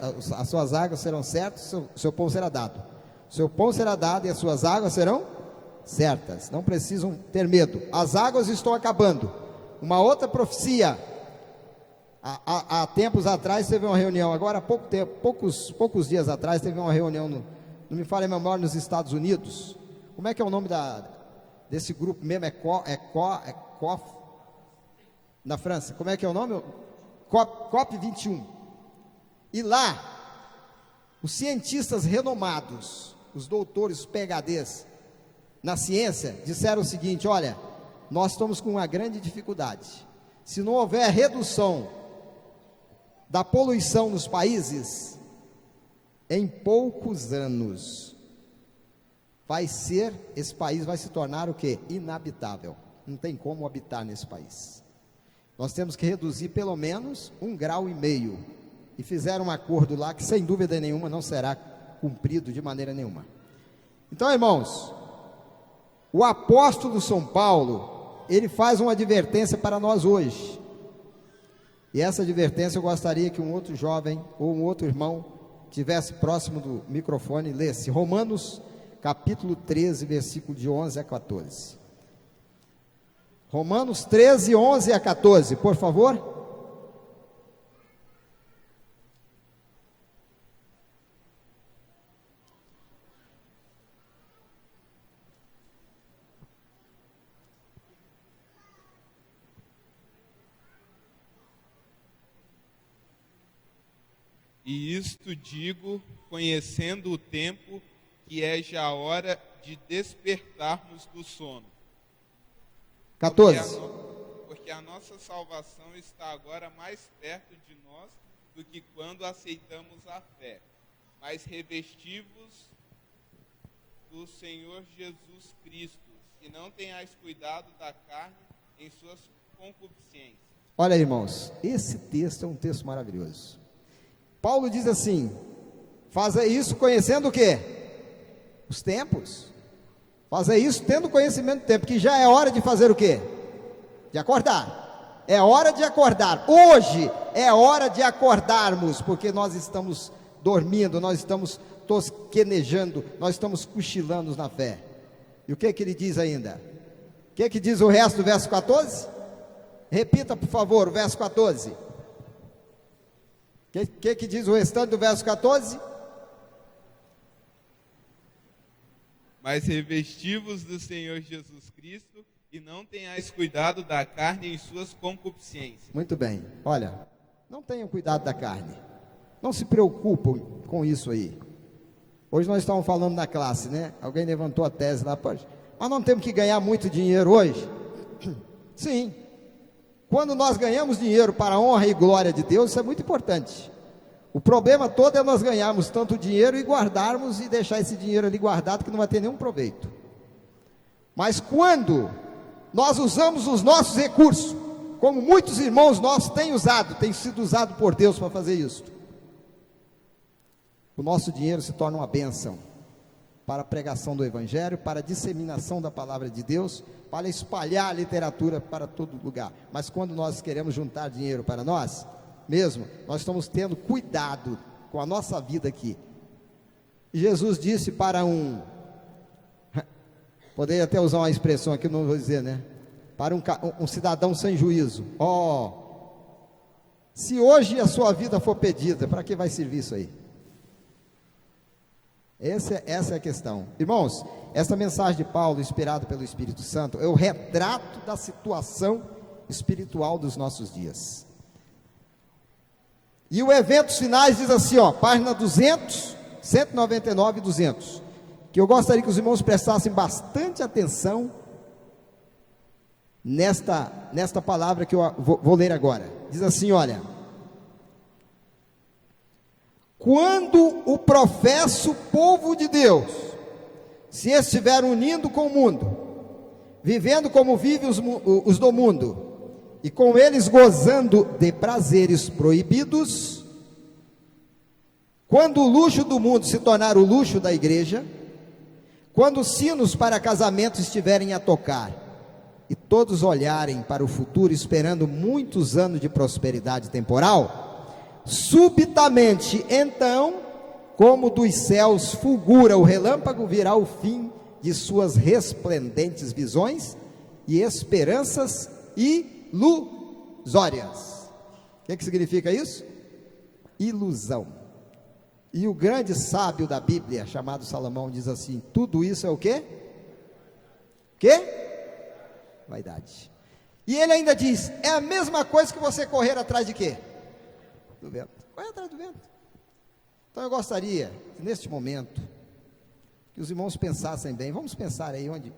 suas águas serão certas, o seu pão será dado. O seu pão será dado e as suas águas serão certas. Não precisam ter medo. As águas estão acabando. Uma outra profecia, há tempos atrás teve uma reunião, agora há poucos dias atrás teve uma reunião, não me falha a memória, nos Estados Unidos. Como é que é o nome desse grupo mesmo? COP na França. Como é que é o nome? COP 21. E lá, os cientistas renomados, os doutores, os PhDs na ciência, disseram o seguinte: olha, nós estamos com uma grande dificuldade. Se não houver redução da poluição nos países, em poucos anos, esse país vai se tornar o quê? Inabitável. Não tem como habitar nesse país. Nós temos que reduzir pelo menos 1,5 graus. E fizeram um acordo lá que, sem dúvida nenhuma, não será cumprido de maneira nenhuma. Então, irmãos, o apóstolo São Paulo, ele faz uma advertência para nós hoje. E essa advertência eu gostaria que um outro jovem ou um outro irmão tivesse próximo do microfone e lesse. Romanos capítulo 13, versículo de 11 a 14. Romanos 13, 11 a 14, por favor. E isto digo, conhecendo o tempo, que é já a hora de despertarmos do sono. 14. Porque a nossa salvação está agora mais perto de nós do que quando aceitamos a fé. Mas revestivos do Senhor Jesus Cristo, e não tenhais cuidado da carne em suas concupiscências. Olha, irmãos, esse texto é um texto maravilhoso. Paulo diz assim: faça isso conhecendo o quê? Os tempos. Faça isso tendo conhecimento do tempo, que já é hora de fazer o quê? De acordar. É hora de acordar. Hoje é hora de acordarmos, porque nós estamos dormindo, nós estamos tosquenejando, nós estamos cochilando na fé. E o que ele diz ainda? O que diz o resto do verso 14? Repita, por favor, o verso 14. O que diz o restante do verso 14? Mas revestivos do Senhor Jesus Cristo, e não tenhais cuidado da carne em suas concupiscências. Muito bem, olha, não tenham cuidado da carne, não se preocupem com isso aí. Hoje nós estamos falando na classe, né? Alguém levantou a tese lá, Nós não temos que ganhar muito dinheiro hoje? Sim. Quando nós ganhamos dinheiro para a honra e glória de Deus, isso é muito importante. O problema todo é nós ganharmos tanto dinheiro e guardarmos e deixar esse dinheiro ali guardado que não vai ter nenhum proveito. Mas quando nós usamos os nossos recursos, como muitos irmãos nossos têm usado, têm sido usado por Deus para fazer isso, o nosso dinheiro se torna uma bênção para a pregação do Evangelho, para a disseminação da palavra de Deus, para espalhar a literatura para todo lugar. Mas quando nós queremos juntar dinheiro para nós mesmo, nós estamos tendo cuidado com a nossa vida aqui. E Jesus disse para poderia até usar uma expressão aqui, não vou dizer, né? Para um cidadão sem juízo: se hoje a sua vida for pedida, para que vai servir isso aí? Essa é a questão. Irmãos, essa mensagem de Paulo, inspirada pelo Espírito Santo, é o retrato da situação espiritual dos nossos dias. E o Eventos Finais diz assim, página 200, 199 e 200, que eu gostaria que os irmãos prestassem bastante atenção nesta palavra que eu vou ler agora. Diz assim, olha: quando o professo povo de Deus se estiver unindo com o mundo, vivendo como vivem os do mundo, e com eles gozando de prazeres proibidos, quando o luxo do mundo se tornar o luxo da igreja, quando os sinos para casamento estiverem a tocar, e todos olharem para o futuro esperando muitos anos de prosperidade temporal, subitamente então, como dos céus fulgura o relâmpago, virá o fim de suas resplendentes visões e esperanças ilusórias. O que significa isso? Ilusão. E o grande sábio da Bíblia, chamado Salomão, diz assim: tudo isso é o quê? Vaidade. E ele ainda diz: é a mesma coisa que você correr atrás de quê? Do vento. Correr atrás do vento. Então eu gostaria que neste momento que os irmãos pensassem bem. Vamos pensar aí onde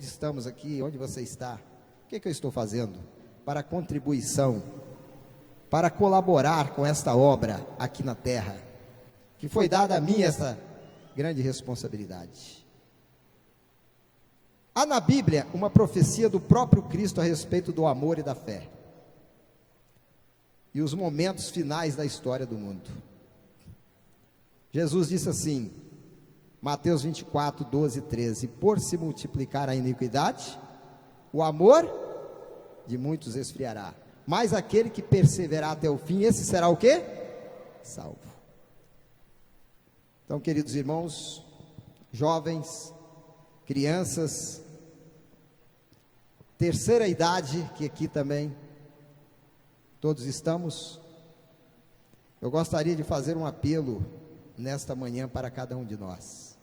estamos aqui, onde você está. O que eu estou fazendo para contribuição, para colaborar com esta obra aqui na terra, que foi dada a mim essa grande responsabilidade. Há na Bíblia uma profecia do próprio Cristo a respeito do amor e da fé, e os momentos finais da história do mundo. Jesus disse assim, Mateus 24, 12 e 13: por se multiplicar a iniquidade, o amor de muitos esfriará, mas aquele que perseverar até o fim, esse será o quê? Salvo. Então, queridos irmãos, jovens, crianças, terceira idade, que aqui também todos estamos, eu gostaria de fazer um apelo nesta manhã para cada um de nós.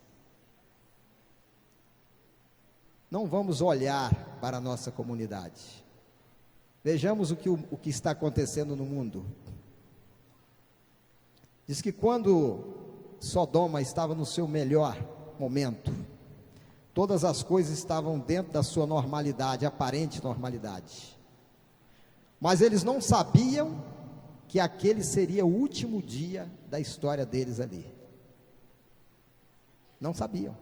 Não vamos olhar para a nossa comunidade. Vejamos o que está acontecendo no mundo. Diz que quando Sodoma estava no seu melhor momento, todas as coisas estavam dentro da sua normalidade, aparente normalidade. Mas eles não sabiam que aquele seria o último dia da história deles ali. Não sabiam.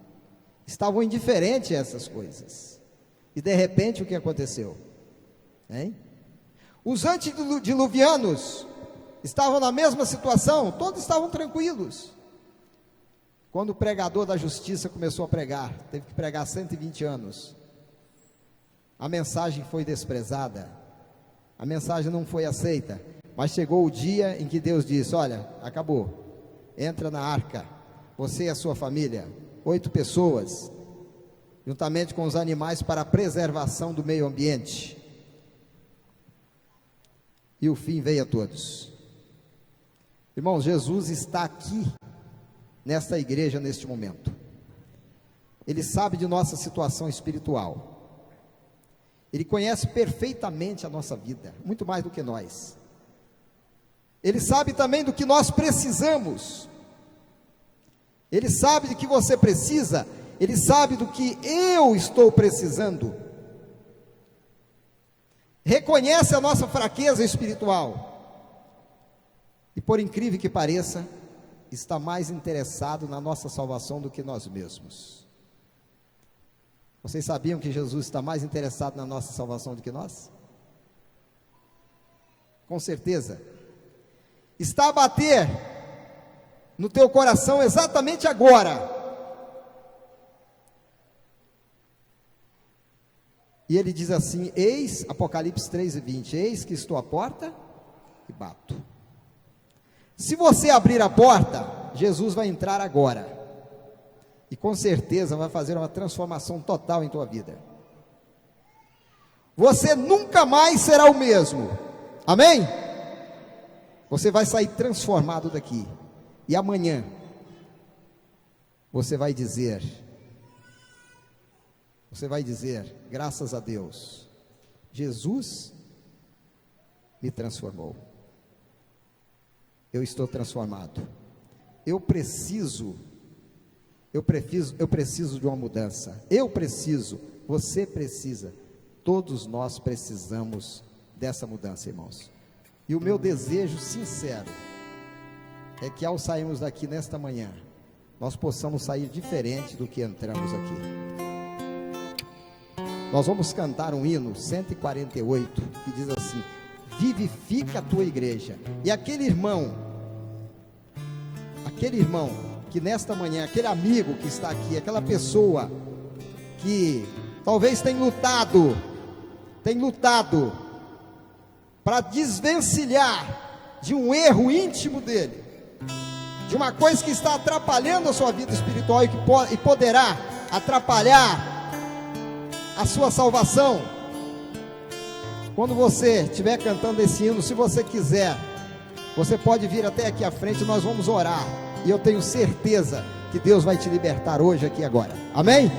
Estavam indiferentes a essas coisas. E de repente o que aconteceu? Os antediluvianos estavam na mesma situação, todos estavam tranquilos. Quando o pregador da justiça começou a pregar, teve que pregar 120 anos, a mensagem foi desprezada, a mensagem não foi aceita, mas chegou o dia em que Deus disse: olha, acabou, entra na arca, você e a sua família, 8 pessoas, juntamente com os animais, para a preservação do meio ambiente. E o fim veio a todos. Irmãos, Jesus está aqui nesta igreja neste momento. Ele sabe de nossa situação espiritual. Ele conhece perfeitamente a nossa vida, muito mais do que nós. Ele sabe também do que nós precisamos. Ele sabe de que você precisa, Ele sabe do que eu estou precisando. Reconhece a nossa fraqueza espiritual. E por incrível que pareça, está mais interessado na nossa salvação do que nós mesmos. Vocês sabiam que Jesus está mais interessado na nossa salvação do que nós? Com certeza. Está a bater no teu coração exatamente agora. E ele diz assim, eis, Apocalipse 3:20, eis que estou à porta e bato. Se você abrir a porta, Jesus vai entrar agora. E com certeza vai fazer uma transformação total em tua vida. Você nunca mais será o mesmo. Amém? Você vai sair transformado daqui. E amanhã, você vai dizer, graças a Deus, Jesus me transformou. Eu estou transformado. Eu preciso de uma mudança. Você precisa. Todos nós precisamos dessa mudança, irmãos. E o meu desejo sincero é que ao sairmos daqui nesta manhã, nós possamos sair diferente do que entramos aqui. Nós vamos cantar um hino 148 que diz assim: vivifica a tua igreja. E aquele irmão que nesta manhã, aquele amigo que está aqui, aquela pessoa que talvez tenha lutado para desvencilhar de um erro íntimo dele, de uma coisa que está atrapalhando a sua vida espiritual e poderá atrapalhar a sua salvação. Quando você estiver cantando esse hino, se você quiser, você pode vir até aqui à frente, nós vamos orar, e eu tenho certeza que Deus vai te libertar hoje, aqui agora, amém?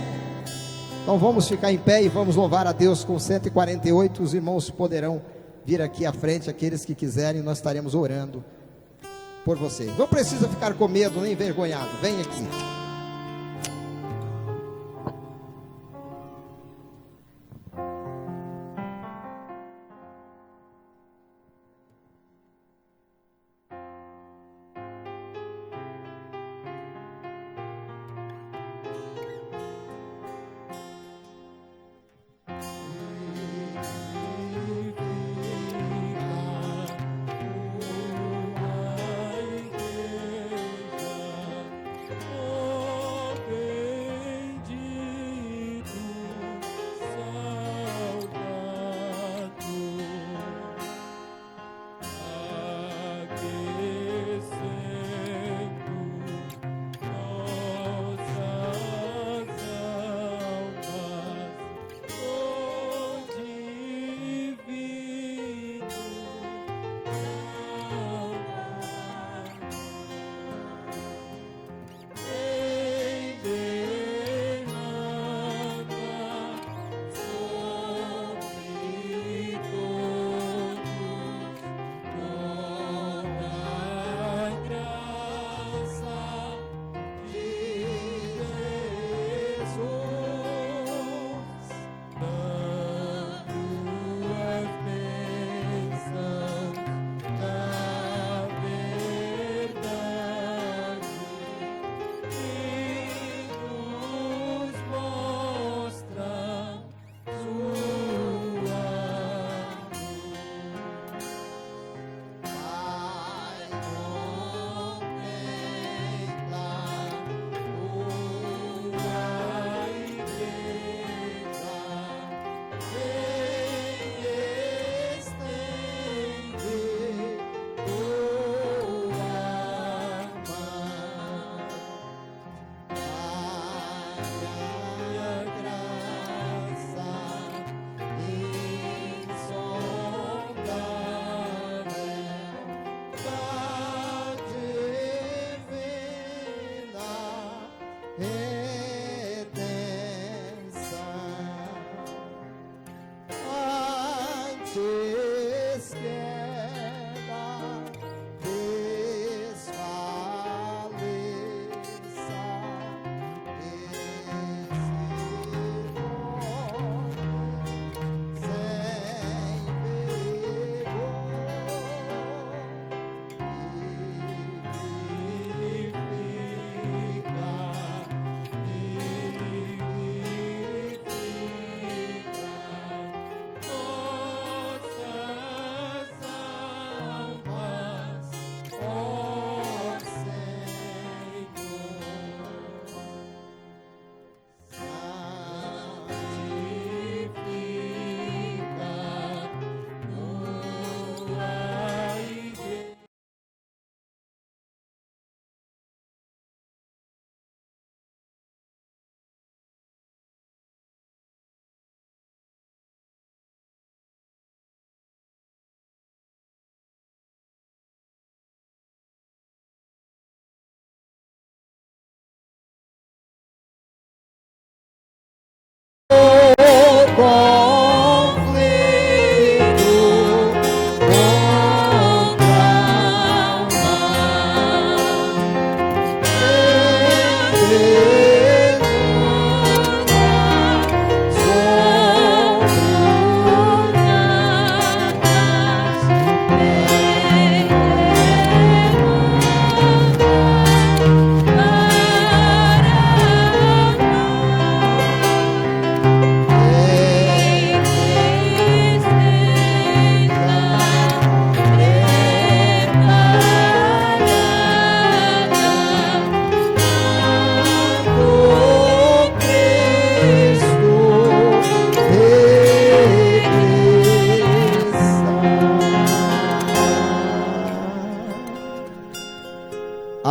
Então vamos ficar em pé e vamos louvar a Deus com 148, os irmãos poderão vir aqui à frente, aqueles que quiserem, nós estaremos orando por você. Não precisa ficar com medo, nem envergonhado, vem aqui.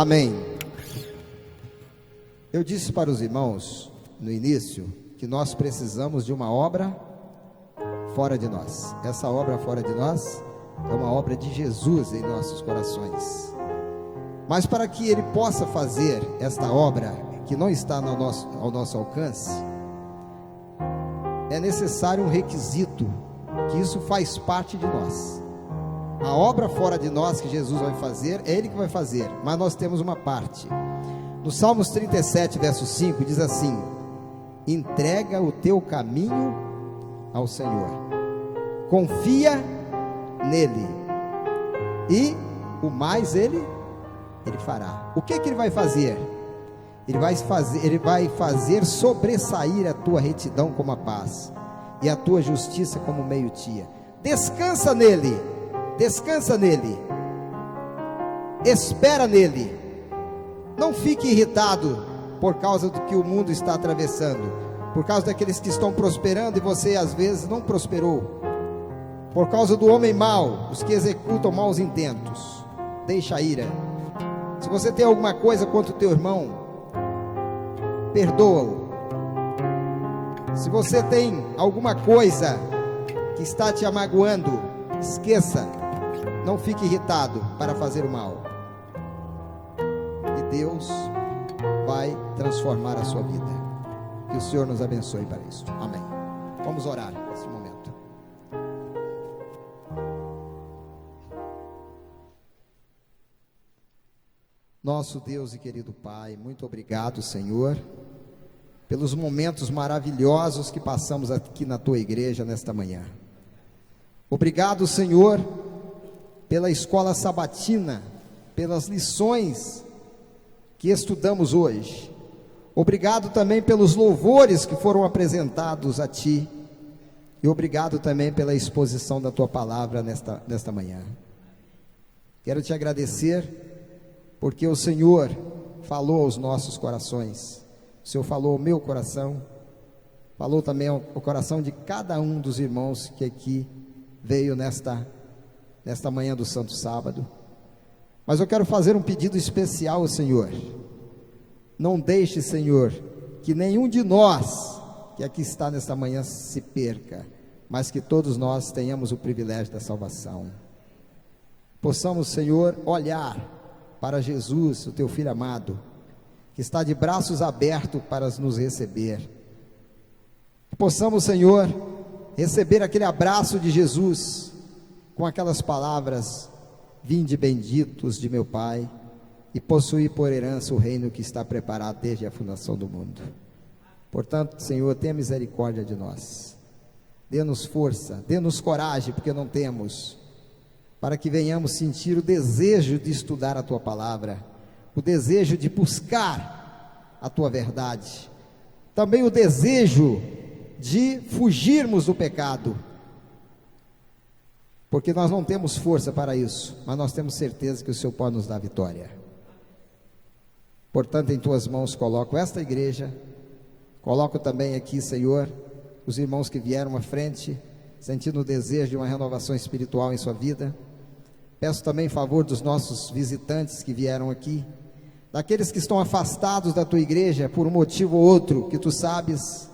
Amém. Eu disse para os irmãos no início que nós precisamos de uma obra fora de nós. Essa obra fora de nós é uma obra de Jesus em nossos corações. Mas para que Ele possa fazer esta obra que não está ao nosso alcance, é necessário um requisito, que isso faz parte de nós. A obra fora de nós que Jesus vai fazer, é Ele que vai fazer, mas nós temos uma parte. No Salmos 37, verso 5, diz assim: entrega o teu caminho ao Senhor, confia nele, e o mais Ele fará. O que Ele vai fazer? Ele vai fazer sobressair a tua retidão como a paz, e a tua justiça como o meio-dia. Descansa nele, espera nele. Não fique irritado por causa do que o mundo está atravessando, por causa daqueles que estão prosperando e você às vezes não prosperou, por causa do homem mau, os que executam maus intentos. Deixa a ira. Se você tem alguma coisa contra o teu irmão, perdoa-o. Se você tem alguma coisa que está te amagoando, esqueça. Não fique irritado para fazer o mal, e Deus vai transformar a sua vida. Que o Senhor nos abençoe para isso. Amém. Vamos orar nesse momento. Nosso Deus e querido Pai, muito obrigado, Senhor, pelos momentos maravilhosos que passamos aqui na Tua igreja nesta manhã. Obrigado, Senhor, pela escola sabatina, pelas lições que estudamos hoje. Obrigado também pelos louvores que foram apresentados a Ti, e obrigado também pela exposição da Tua palavra nesta manhã. Quero Te agradecer, porque o Senhor falou aos nossos corações. O Senhor falou ao meu coração, falou também ao coração de cada um dos irmãos que aqui veio nesta manhã do Santo Sábado. Mas eu quero fazer um pedido especial ao Senhor. Não deixe, Senhor, que nenhum de nós que aqui está nesta manhã se perca, mas que todos nós tenhamos o privilégio da salvação. Possamos, Senhor, olhar para Jesus, o Teu Filho amado, que está de braços abertos para nos receber. Possamos, Senhor, receber aquele abraço de Jesus, com aquelas palavras: vinde benditos de meu Pai, e possuir por herança o reino que está preparado desde a fundação do mundo. Portanto, Senhor, tenha misericórdia de nós, dê-nos força, dê-nos coragem, porque não temos, para que venhamos sentir o desejo de estudar a Tua palavra, o desejo de buscar a Tua verdade, também o desejo de fugirmos do pecado, porque nós não temos força para isso, mas nós temos certeza que o Senhor pode nos dar vitória. Portanto, em Tuas mãos coloco esta igreja, coloco também aqui, Senhor, os irmãos que vieram à frente, sentindo o desejo de uma renovação espiritual em sua vida. Peço também em favor dos nossos visitantes que vieram aqui, daqueles que estão afastados da Tua igreja por um motivo ou outro, que Tu sabes,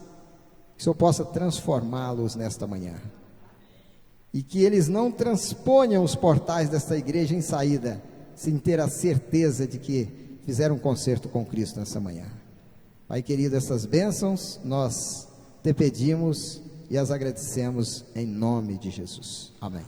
que o Senhor possa transformá-los nesta manhã, e que eles não transponham os portais desta igreja em saída, sem ter a certeza de que fizeram um concerto com Cristo nessa manhã. Pai querido, essas bênçãos nós Te pedimos e as agradecemos em nome de Jesus. Amém.